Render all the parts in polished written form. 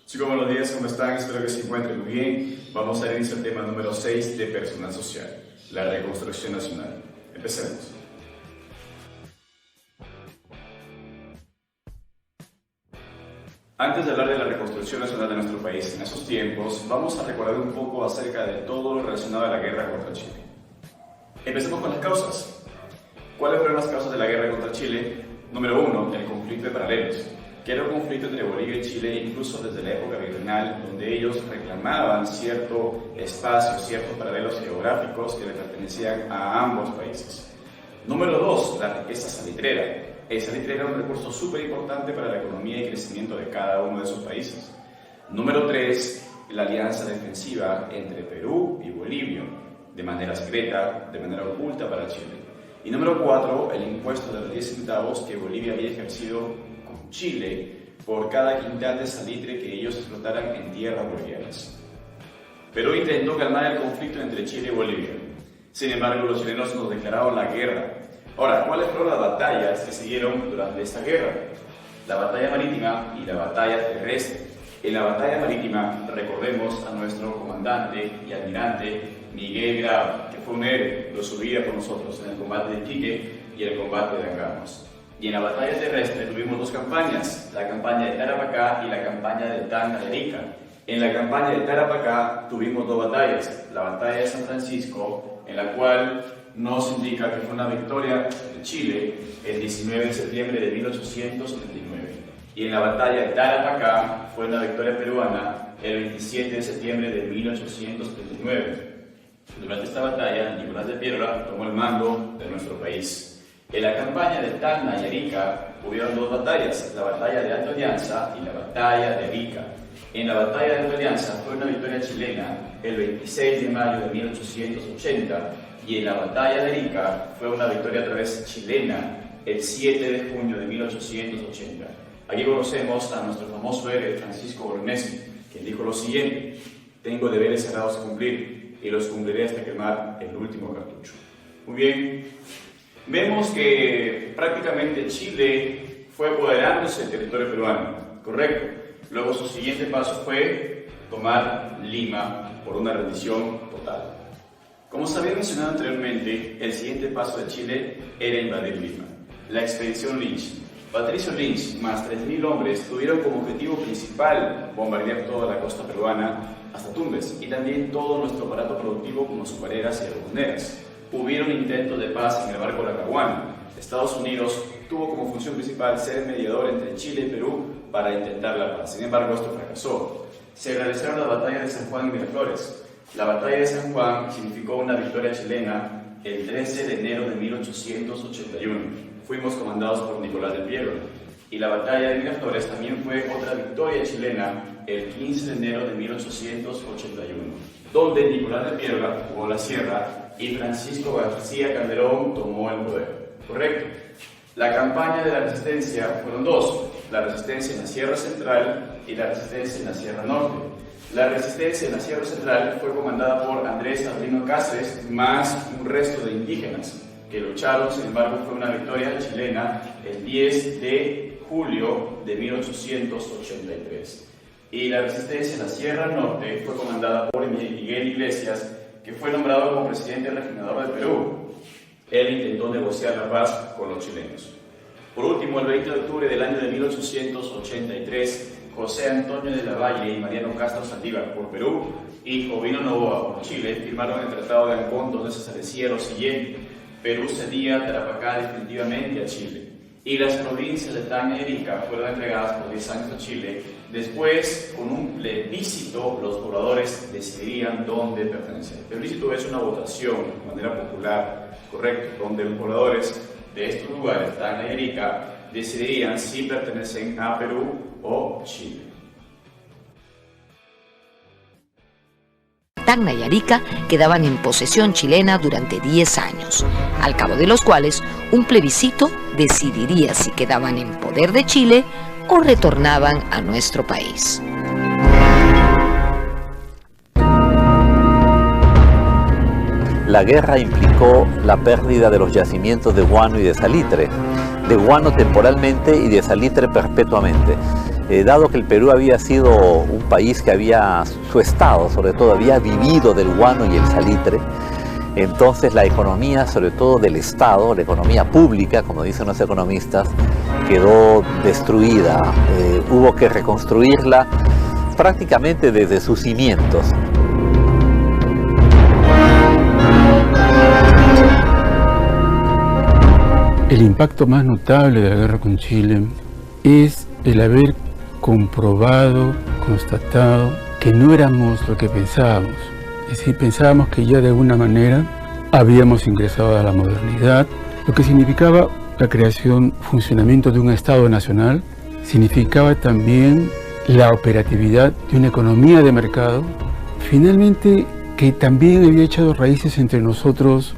Chicos, buenos días, ¿cómo están? Espero que se encuentren muy bien. Vamos a iniciar el tema número 6 de personal social, la reconstrucción nacional. Empecemos. Antes de hablar de la reconstrucción nacional de nuestro país en esos tiempos, vamos a recordar un poco acerca de todo lo relacionado a la guerra contra Chile. Empecemos con las causas. ¿Cuáles fueron las causas de la guerra contra Chile? Número 1, el conflicto de paralelos, que era un conflicto entre Bolivia y Chile incluso desde la época virreinal, donde ellos reclamaban cierto espacio, ciertos paralelos geográficos que le pertenecían a ambos países. Número 2, la riqueza salitrera. El salitre era un recurso súper importante para la economía y crecimiento de cada uno de esos países. Número 3, la alianza defensiva entre Perú y Bolivia, de manera secreta, de manera oculta para Chile. Y número 4, el impuesto de los 10 centavos que Bolivia había ejercido con Chile por cada quintal de salitre que ellos explotaran en tierras bolivianas. Perú intentó calmar el conflicto entre Chile y Bolivia. Sin embargo, los chilenos nos declararon la guerra. Ahora, ¿cuáles fueron las batallas que siguieron durante esta guerra? La batalla marítima y la batalla terrestre. En la batalla marítima recordemos a nuestro comandante y almirante Miguel Grau, que fue un héroe, lo subía por nosotros en el combate de Iquique y el combate de Angamos. Y en la batalla terrestre tuvimos dos campañas, la campaña de Tarapacá y la campaña de Tacna y Arica. En la campaña de Tarapacá tuvimos dos batallas, la batalla de San Francisco, en la cual nos indica que fue una victoria de Chile el 19 de septiembre de 1879. Y en la batalla de Tarapacá fue una victoria peruana el 27 de septiembre de 1879. Durante esta batalla, Nicolás de Piérola tomó el mando de nuestro país. En la campaña de Tacna y Arica hubieron dos batallas, la batalla de Alto Alianza y la batalla de Arica. En la batalla de Alto Alianza fue una victoria chilena el 26 de mayo de 1880 y en la batalla de Arica fue una victoria otra vez chilena el 7 de junio de 1880. Aquí conocemos a nuestro famoso héroe Francisco Bolognesi, quien dijo lo siguiente: tengo deberes sagrados que cumplir y los cumpliré hasta quemar el último cartucho. Muy bien, vemos que prácticamente Chile fue apoderándose del territorio peruano, ¿correcto? Luego su siguiente paso fue tomar Lima por una rendición total. Como se había mencionado anteriormente, el siguiente paso de Chile era invadir Lima. La expedición Lynch. Patricio Lynch más 3.000 hombres tuvieron como objetivo principal bombardear toda la costa peruana hasta Tumbes y también todo nuestro aparato productivo como azucareras y algodoneras. Hubieron intentos de paz en el barco Lackawanna. Estados Unidos tuvo como función principal ser mediador entre Chile y Perú para intentar la paz. Sin embargo, esto fracasó. Se realizaron las batallas de San Juan y Miraflores. La batalla de San Juan significó una victoria chilena el 13 de enero de 1881. Fuimos comandados por Nicolás de Piérola. Y la batalla de Miraflores también fue otra victoria chilena el 15 de enero de 1881, donde Nicolás de Piérola jugó la sierra y Francisco García Calderón tomó el poder. ¿Correcto? La campaña de la resistencia fueron dos, la resistencia en la Sierra Central y la resistencia en la Sierra Norte. La resistencia en la Sierra Central fue comandada por Andrés Ardino Cáceres más un resto de indígenas que lucharon. Sin embargo, fue una victoria chilena el 10 de julio de 1883. Y la resistencia en la Sierra Norte fue comandada por Miguel Iglesias, que fue nombrado como presidente regenerador de Perú. Él intentó negociar la paz con los chilenos. Por último, el 20 de octubre del año de 1883, José Antonio de la Valle y Mariano Castro Saldívar por Perú y Jovino Novoa por Chile firmaron el Tratado de Ancón, donde se establecía lo siguiente: Perú cedía Tarapacá definitivamente a Chile y las provincias de Tacna y Arica fueron entregadas por 10 años a Chile. Después, con un plebiscito, los pobladores decidirían dónde pertenecer. El plebiscito es una votación de manera popular, correcto, donde los pobladores de estos lugares, Tacna y Arica, decidirían si pertenecen a Perú o Chile. Tacna y Arica quedaban en posesión chilena durante 10 años, al cabo de los cuales un plebiscito decidiría si quedaban en poder de Chile o retornaban a nuestro país. la guerra implicó la pérdida de los yacimientos de guano y de salitre, de guano temporalmente y de salitre perpetuamente. Dado que el Perú había sido un país que su Estado sobre todo, había vivido del guano y el salitre, entonces la economía, sobre todo del Estado, la economía pública, como dicen los economistas, quedó destruida. Hubo que reconstruirla prácticamente desde sus cimientos. El impacto más notable de la guerra con Chile es el haber comprobado, constatado que no éramos lo que pensábamos. Es decir, pensábamos que ya de alguna manera habíamos ingresado a la modernidad, lo que significaba la creación, funcionamiento de un Estado nacional, significaba también la operatividad de una economía de mercado, finalmente que también había echado raíces entre nosotros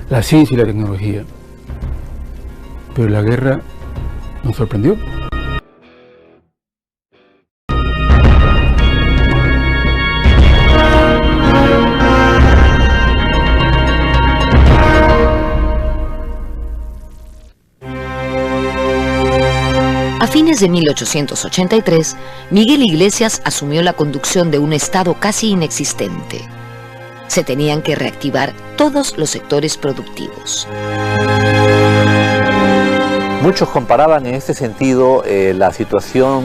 la ciencia y la tecnología. Pero la guerra nos sorprendió. A fines de 1883, Miguel Iglesias asumió la conducción de un Estado casi inexistente. Se tenían que reactivar todos los sectores productivos. Muchos comparaban en este sentido la situación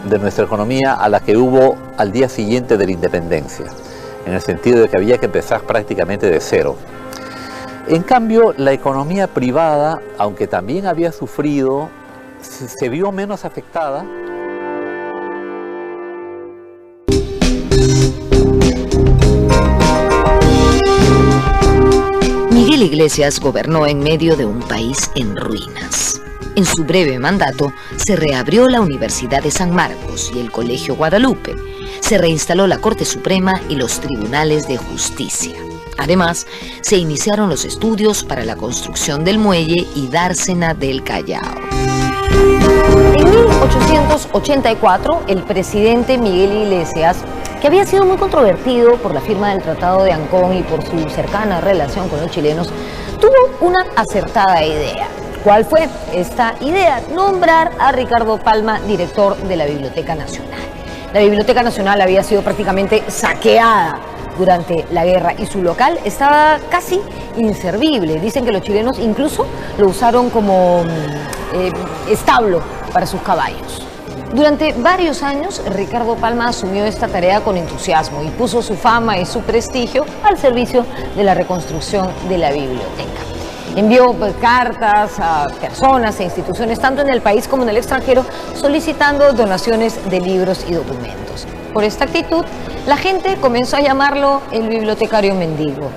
de nuestra economía a la que hubo al día siguiente de la independencia, en el sentido de que había que empezar prácticamente de cero. En cambio, la economía privada, aunque también había sufrido, se vio menos afectada. Miguel Iglesias gobernó en medio de un país en ruinas. En su breve mandato se reabrió la Universidad de San Marcos y el Colegio Guadalupe. Se reinstaló la Corte Suprema y los tribunales de justicia. Además, se iniciaron los estudios para la construcción del muelle y dársena del Callao. En 1884, el presidente Miguel Iglesias, que había sido muy controvertido por la firma del Tratado de Ancón y por su cercana relación con los chilenos, tuvo una acertada idea. ¿Cuál fue esta idea? Nombrar a Ricardo Palma director de la Biblioteca Nacional. La Biblioteca Nacional había sido prácticamente saqueada durante la guerra y su local estaba casi inservible. Dicen que los chilenos incluso lo usaron como establo para sus caballos. Durante varios años, Ricardo Palma asumió esta tarea con entusiasmo y puso su fama y su prestigio al servicio de la reconstrucción de la biblioteca. Envió cartas a personas e instituciones, tanto en el país como en el extranjero, solicitando donaciones de libros y documentos. Por esta actitud, la gente comenzó a llamarlo el bibliotecario mendigo.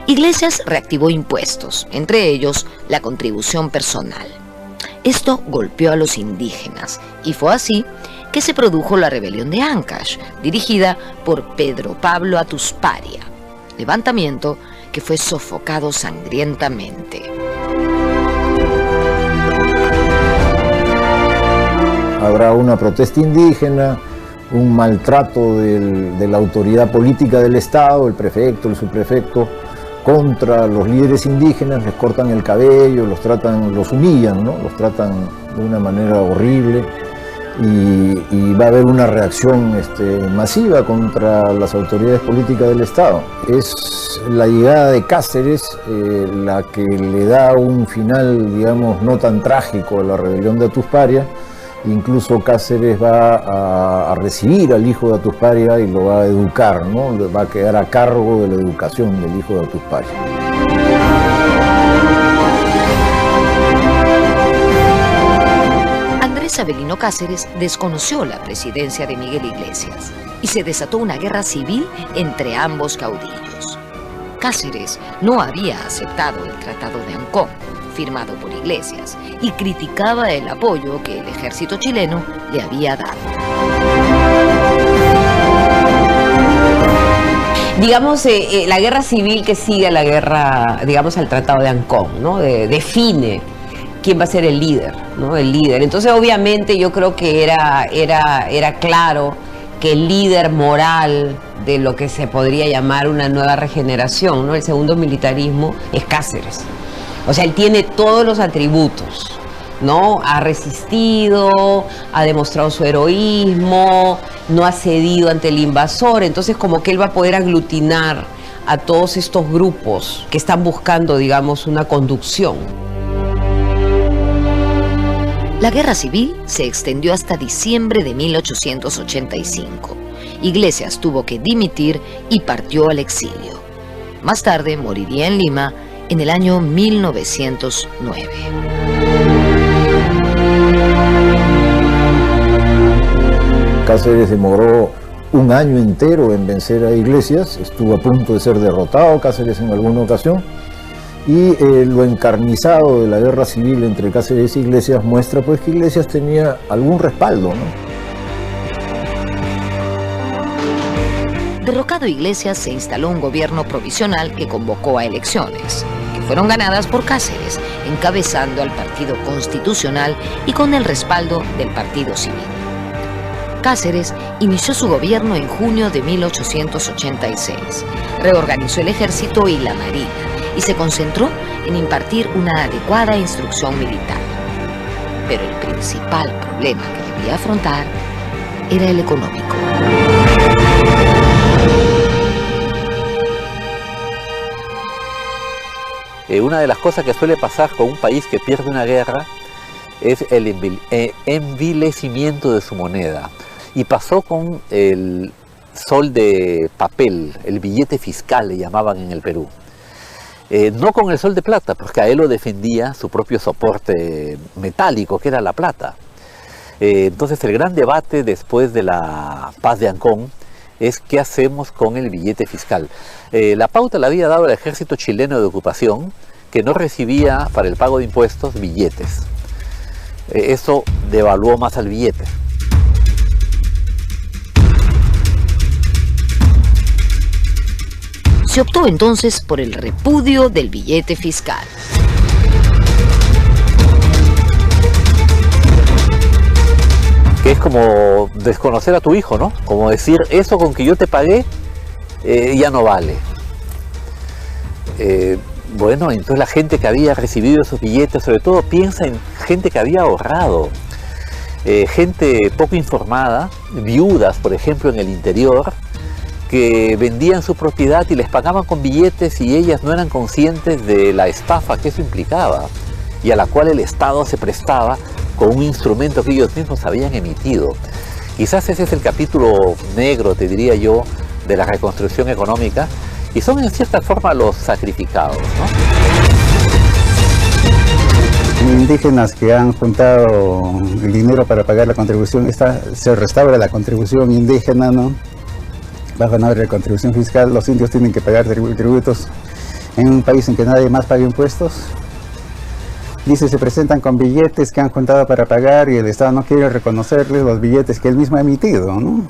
Iglesias reactivó impuestos, entre ellos la contribución personal. Esto golpeó a los indígenas y fue así que se produjo la rebelión de Ancash, dirigida por Pedro Pablo Atusparia, levantamiento que fue sofocado sangrientamente. Habrá una protesta indígena, un maltrato de la autoridad política del Estado, el prefecto, el subprefecto, contra los líderes indígenas, les cortan el cabello, los humillan, ¿no? Los tratan de una manera horrible y va a haber una reacción masiva contra las autoridades políticas del Estado. Es la llegada de Cáceres la que le da un final, digamos, no tan trágico a la rebelión de Atusparia. Incluso Cáceres va a recibir al hijo de Atusparia y lo va a educar, ¿no? Va a quedar a cargo de la educación del hijo de Atusparia. Andrés Avelino Cáceres desconoció la presidencia de Miguel Iglesias y se desató una guerra civil entre ambos caudillos. Cáceres no había aceptado el Tratado de Ancón, firmado por Iglesias, y criticaba el apoyo que el ejército chileno le había dado. Digamos, la guerra civil que sigue a la guerra, digamos, al Tratado de Ancón, ¿no? Define quién va a ser el líder, ¿no? El líder. Entonces, obviamente, yo creo que era claro que el líder moral de lo que se podría llamar una nueva regeneración, ¿no? El segundo militarismo es Cáceres. O sea, él tiene todos los atributos, ¿no? Ha resistido, ha demostrado su heroísmo, no ha cedido ante el invasor, entonces como que él va a poder aglutinar a todos estos grupos que están buscando, digamos, una conducción. La guerra civil se extendió hasta diciembre de 1885. Iglesias tuvo que dimitir y partió al exilio. Más tarde moriría en Lima en el año 1909. Cáceres demoró un año entero en vencer a Iglesias, estuvo a punto de ser derrotado Cáceres en alguna ocasión, y lo encarnizado de la guerra civil entre Cáceres e Iglesias muestra pues que Iglesias tenía algún respaldo, ¿no? Derrocado Iglesias, se instaló un gobierno provisional que convocó a elecciones, que fueron ganadas por Cáceres, encabezando al Partido Constitucional y con el respaldo del Partido Civil. Cáceres inició su gobierno en junio de 1886, reorganizó el ejército y la marina y se concentró en impartir una adecuada instrucción militar. Pero el principal problema que debía afrontar era el económico. Una de las cosas que suele pasar con un país que pierde una guerra es el envilecimiento de su moneda. Y pasó con el sol de papel, el billete fiscal le llamaban en el Perú. No con el sol de plata, porque a él lo defendía su propio soporte metálico, que era la plata. Entonces el gran debate después de la paz de Ancón es qué hacemos con el billete fiscal. La pauta la había dado el ejército chileno de ocupación, que no recibía para el pago de impuestos billetes. Eso devaluó más al billete. Se optó entonces por el repudio del billete fiscal. Que es como desconocer a tu hijo, ¿no? Como decir, eso con que yo te pagué ya no vale. Bueno, entonces la gente que había recibido esos billetes, sobre todo piensa en gente que había ahorrado, gente poco informada, viudas, por ejemplo, en el interior, que vendían su propiedad y les pagaban con billetes y ellas no eran conscientes de la estafa que eso implicaba y a la cual el Estado se prestaba con un instrumento que ellos mismos habían emitido. Quizás ese es el capítulo negro, te diría yo, de la reconstrucción económica, y son en cierta forma los sacrificados, ¿no? Indígenas que han juntado el dinero para pagar la contribución, se restaura la contribución indígena, ¿no? Bajo una contribución fiscal, los indios tienen que pagar tributos en un país en que nadie más paga impuestos. Dice, se presentan con billetes que han juntado para pagar y el Estado no quiere reconocerles los billetes que él mismo ha emitido, ¿no?